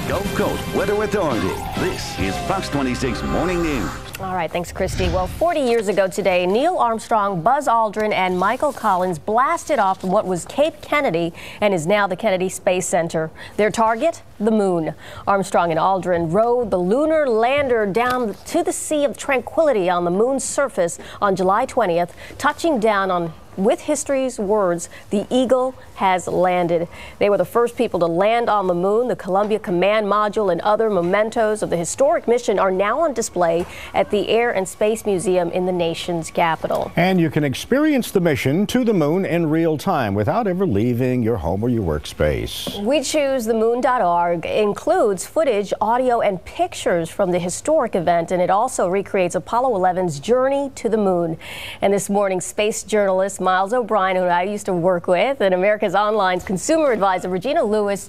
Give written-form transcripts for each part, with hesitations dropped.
Gulf Coast weather authority. This is Fox 26 Morning News. All right, thanks, Christy. Well, 40 years ago today, Neil Armstrong, Buzz Aldrin, and Michael Collins blasted off from what was Cape Kennedy and is now the Kennedy Space Center. Their target? The moon. Armstrong and Aldrin rode the lunar lander down to the Sea of Tranquility on the moon's surface on July 20th, touching down on with history's words, the Eagle has landed. They were the first people to land on the moon. The Columbia Command Module and other mementos of the historic mission are now on display at the Air and Space Museum in the nation's capital. And you can experience the mission to the moon in real time without ever leaving your home or your workspace. WeChooseTheMoon.org includes footage, audio, and pictures from the historic event, and it also recreates Apollo 11's journey to the moon. And this morning, space journalist Miles O'Brien, who I used to work with, and America's Online's consumer advisor Regina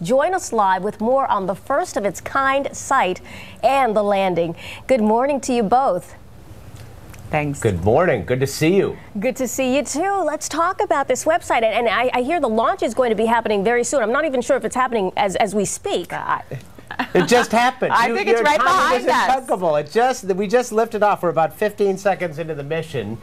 join us live with more on the first of its kind site and the landing. Good morning to you both. Thanks. Good morning. Good to see you. Good to see you too. Let's talk about this website. And I hear the launch is going to be happening very soon. I'm not even sure if it's happening as we speak. It just happened. I think it's right behind us. Impeccable. We just lifted off. We're about 15 seconds into the mission.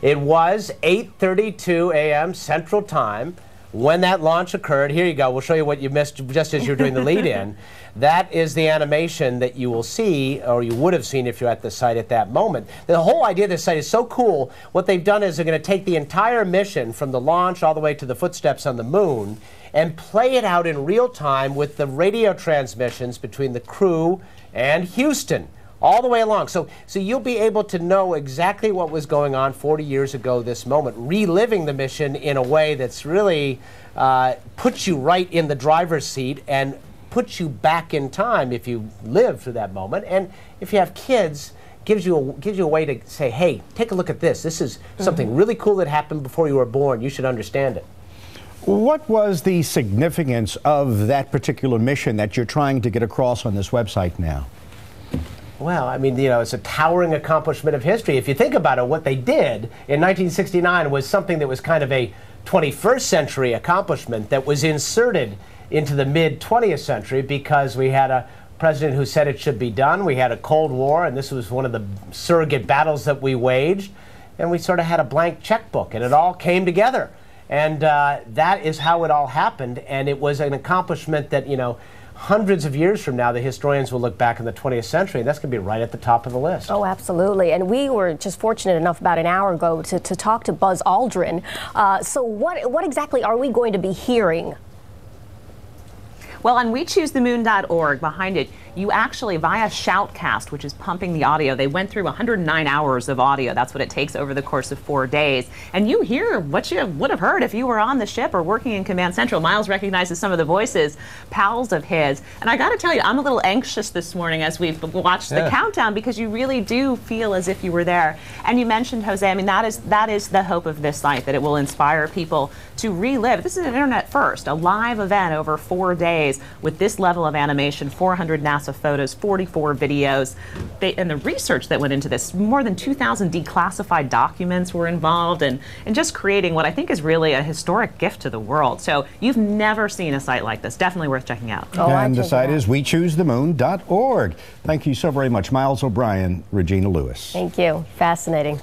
It was 8:32 a.m. Central Time when that launch occurred. Here you go. We'll show you what you missed just as you're doing the lead-in. That is the animation that you will see, or you would have seen if you're at the site at that moment. The whole idea of this site is so cool. What they've done is they're going to take the entire mission from the launch all the way to the footsteps on the moon and play it out in real time with the radio transmissions between the crew and Houston all the way along. So you'll be able to know exactly what was going on 40 years ago this moment, reliving the mission in a way that's really puts you right in the driver's seat and puts you back in time if you live through that moment. And if you have kids, gives you a way to say, hey, take a look at this. This is something really cool that happened before you were born. You should understand it. What was the significance of that particular mission that you're trying to get across on this website now? Well, I mean, you know, it's a towering accomplishment of history. If you think about it, what they did in 1969 was something that was kind of a 21st century accomplishment that was inserted into the mid-20th century because we had a president who said it should be done. We had a Cold War, and this was one of the surrogate battles that we waged. And we sort of had a blank checkbook, and it all came together. And that is how it all happened. And it was an accomplishment that, you know, hundreds of years from now, the historians will look back in the 20th century, and that's going to be right at the top of the list. Oh, absolutely. And we were just fortunate enough about an hour ago to talk to Buzz Aldrin. So what exactly are we going to be hearing? Well, on WeChooseTheMoon.org, behind it, you actually, via Shoutcast, which is pumping the audio, they went through 109 hours of audio. That's what it takes over the course of 4 days. And you hear what you would have heard if you were on the ship or working in Command Central. Miles recognizes some of the voices, pals of his. And I got to tell you, I'm a little anxious this morning as we've watched the countdown, because you really do feel as if you were there. And you mentioned, Jose, I mean, that is the hope of this site, that it will inspire people to relive. This is an internet first, a live event over 4 days with this level of animation, 400 NASA photos, 44 videos. And the research that went into this, more than 2,000 declassified documents were involved, and just creating what I think is really a historic gift to the world. So you've never seen a site like this. Definitely worth checking out. Oh, and the site is WeChooseTheMoon.org. Thank you so very much, Miles O'Brien, Regina Lewis. Thank you. Fascinating.